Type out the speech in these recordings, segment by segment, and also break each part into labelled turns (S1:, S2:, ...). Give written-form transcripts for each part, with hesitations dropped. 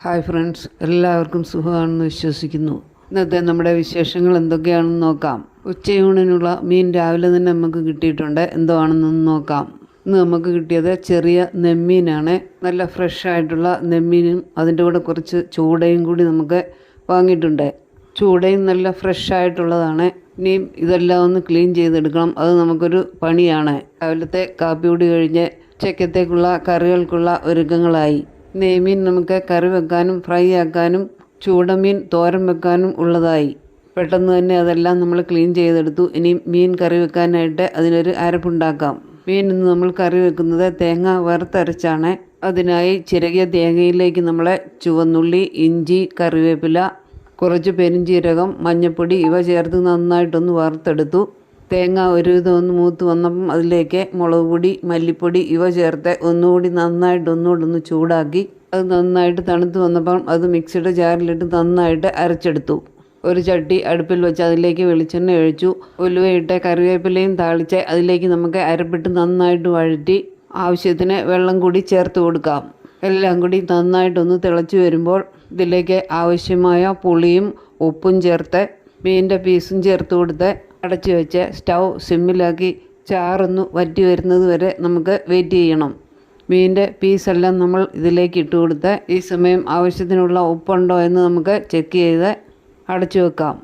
S1: Hi friends, എല്ലാവർക്കും സുഖമാണെന്ന് വിശ്വസിക്കുന്നു. ഇന്നത്തെ നമ്മുടെ വിശേഷങ്ങൾ എന്തൊക്കെയാണെന്ന് നോക്കാം. ഉച്ചയൂണിനുള്ള മീൻ രാവിലെ തന്നെ നമുക്ക് കിട്ടിയിട്ടുണ്ട്. എന്തോ ആണെന്നൊന്ന് നോക്കാം. ഇന്ന് നമുക്ക് കിട്ടിയത് ചെറിയ നെമ്മീനാണ്. നല്ല ഫ്രഷ് ആയിട്ടുള്ള നെമ്മീനും അതിൻ്റെ കൂടെ കുറച്ച് ചൂടയും കൂടി നമുക്ക് വാങ്ങിയിട്ടുണ്ട്. ചൂടയും നല്ല ഫ്രഷ് ആയിട്ടുള്ളതാണ്. ഇനിയും ഇതെല്ലാം ഒന്ന് ക്ലീൻ ചെയ്തെടുക്കണം. അത് നമുക്കൊരു പണിയാണ്. രാവിലത്തെ കാപ്പി കൂടി കഴിഞ്ഞ് ഉച്ചക്കത്തേക്കുള്ള കറികൾക്കുള്ള ഒരുക്കങ്ങളായി. നെയ്മീൻ നമുക്ക് കറി വെക്കാനും ഫ്രൈ ആക്കാനും ചൂടമീൻ തോരൻ വെക്കാനും ഉള്ളതായി. പെട്ടെന്ന് തന്നെ അതെല്ലാം നമ്മൾ ക്ലീൻ ചെയ്തെടുത്തു. ഇനി മീൻ കറി വെക്കാനായിട്ട് അതിനൊരു അരപ്പുണ്ടാക്കാം. മീൻ ഇന്ന് നമ്മൾ കറി വെക്കുന്നത് തേങ്ങ വറുത്തരച്ചാണ്. അതിനായി ചിരകിയ തേങ്ങയിലേക്ക് നമ്മൾ ചുവന്നുള്ളി, ഇഞ്ചി, കറിവേപ്പില, കുറച്ച് പെരുംജീരകം, മഞ്ഞൾപ്പൊടി ഇവ ചേർത്ത് നന്നായിട്ടൊന്ന് വറുത്തെടുത്തു. തേങ്ങ ഒരുവിധം ഒന്ന് മൂത്ത് വന്നപ്പം അതിലേക്ക് മുളക് പൊടി, മല്ലിപ്പൊടി ഇവ ചേർത്ത് ഒന്നുകൂടി നന്നായിട്ടൊന്നുകൂടി ചൂടാക്കി അത് നന്നായിട്ട് തണുത്ത് വന്നപ്പം അത് മിക്സിയുടെ ജാറിലിട്ട് നന്നായിട്ട് അരച്ചെടുത്തു. ഒരു ചട്ടി അടുപ്പിൽ വെച്ച് അതിലേക്ക് വെളിച്ചെണ്ണ ഒഴിച്ചു. ഉലുവയിട്ട് കറിവേപ്പിലയും താളിച്ച് അതിലേക്ക് നമുക്ക് അരപ്പിട്ട് നന്നായിട്ട് വഴറ്റി ആവശ്യത്തിന് വെള്ളം കൂടി ചേർത്ത് കൊടുക്കാം. എല്ലാം കൂടി നന്നായിട്ടൊന്ന് തിളച്ച് വരുമ്പോൾ ഇതിലേക്ക് ആവശ്യമായ പുളിയും ഉപ്പും ചേർത്ത് മീനിൻ്റെ പീസും ചേർത്ത് കൊടുത്ത് അടച്ചു വെച്ച് സ്റ്റൗ സിമ്മിലാക്കി ചാറൊന്ന് വറ്റി വരുന്നത് വരെ നമുക്ക് വെയിറ്റ് ചെയ്യണം. മീനിൻ്റെ പീസെല്ലാം നമ്മൾ ഇതിലേക്ക് ഇട്ട് കൊടുത്ത് ഈ സമയം ആവശ്യത്തിനുള്ള ഉപ്പുണ്ടോ എന്ന് നമുക്ക് ചെക്ക് ചെയ്ത് അടച്ചു വെക്കാം.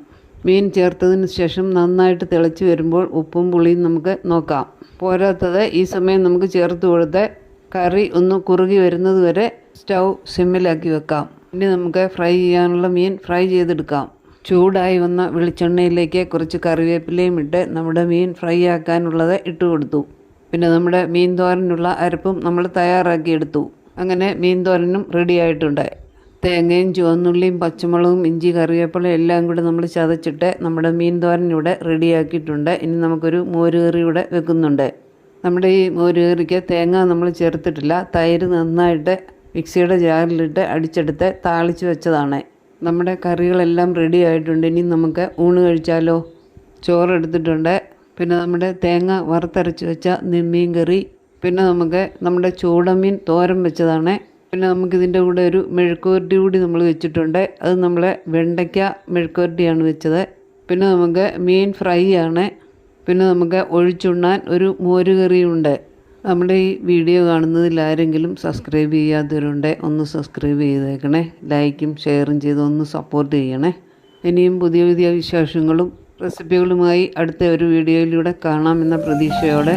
S1: മീൻ ചേർത്തതിന് ശേഷം നന്നായിട്ട് തിളച്ച് വരുമ്പോൾ ഉപ്പും പുളിയും നമുക്ക് നോക്കാം. പോരാത്തത് ഈ സമയം നമുക്ക് ചേർത്ത് കൊടുത്ത് കറി ഒന്ന് കുറുകി വരുന്നത് വരെ സ്റ്റൗ സിമ്മിലാക്കി വെക്കാം. ഇനി നമുക്ക് ഫ്രൈ ചെയ്യാനുള്ള മീൻ ഫ്രൈ ചെയ്തെടുക്കാം. ചൂടായി വന്ന വെളിച്ചെണ്ണയിലേക്ക് കുറച്ച് കറിവേപ്പിലയും ഇട്ട് നമ്മുടെ മീൻ ഫ്രൈ ആക്കാനുള്ളത് ഇട്ട് കൊടുത്തു. പിന്നെ നമ്മുടെ മീൻ തോരനുള്ള അരപ്പും നമ്മൾ തയ്യാറാക്കിയെടുത്തു. അങ്ങനെ മീൻ തോരനും റെഡി ആയിട്ടുണ്ട്. തേങ്ങയും ചുവന്നുള്ളിയും പച്ചമുളകും ഇഞ്ചി കറിവേപ്പില എല്ലാം കൂടി നമ്മൾ ചതച്ചിട്ട് നമ്മുടെ മീൻ തോരൻ ഇവിടെ റെഡിയാക്കിയിട്ടുണ്ട്. ഇനി നമുക്കൊരു മോരുകറി ഇവിടെ വെക്കുന്നുണ്ട്. നമ്മുടെ ഈ മോരുകറിക്ക് തേങ്ങ നമ്മൾ ചേർത്തിട്ടില്ല. തൈര് നന്നായിട്ട് മിക്സിയുടെ ജാറിലിട്ട് അടിച്ചെടുത്ത് താളിച്ച് വെച്ചതാണ്. നമ്മുടെ കറികളെല്ലാം റെഡി ആയിട്ടുണ്ട്. ഇനി നമുക്ക് ഊണ് കഴിച്ചാലോ. ചോറെടുത്തിട്ടുണ്ട്. പിന്നെ നമ്മുടെ തേങ്ങ വറുത്തരച്ച് വെച്ച നെമ്മീൻ കറി. പിന്നെ നമുക്ക് നമ്മുടെ ചൂടമീൻ തോരൻ വെച്ചതാണ്. പിന്നെ നമുക്കിതിൻ്റെ കൂടെ ഒരു മെഴുക്കുവരട്ടി കൂടി നമ്മൾ വെച്ചിട്ടുണ്ട്. അത് നമ്മൾ വെണ്ടയ്ക്ക മെഴുക്കുവരട്ടിയാണ് വെച്ചത്. പിന്നെ നമുക്ക് മീൻ ഫ്രൈ ആണ്. പിന്നെ നമുക്ക് ഒഴിച്ചുണ്ണാൻ ഒരു മോരുകറിയുണ്ട്. നമ്മുടെ ഈ വീഡിയോ കാണുന്നതിൽ ആരെങ്കിലും സബ്സ്ക്രൈബ് ചെയ്യാത്തവരുണ്ട്, ഒന്ന് സബ്സ്ക്രൈബ് ചെയ്തേക്കണേ. ലൈക്കും ഷെയറും ചെയ്ത് ഒന്ന് സപ്പോർട്ട് ചെയ്യണേ. ഇനിയും പുതിയ പുതിയ വിശേഷങ്ങളും റെസിപ്പികളുമായി അടുത്ത ഒരു വീഡിയോയിലൂടെ കാണാമെന്ന പ്രതീക്ഷയോടെ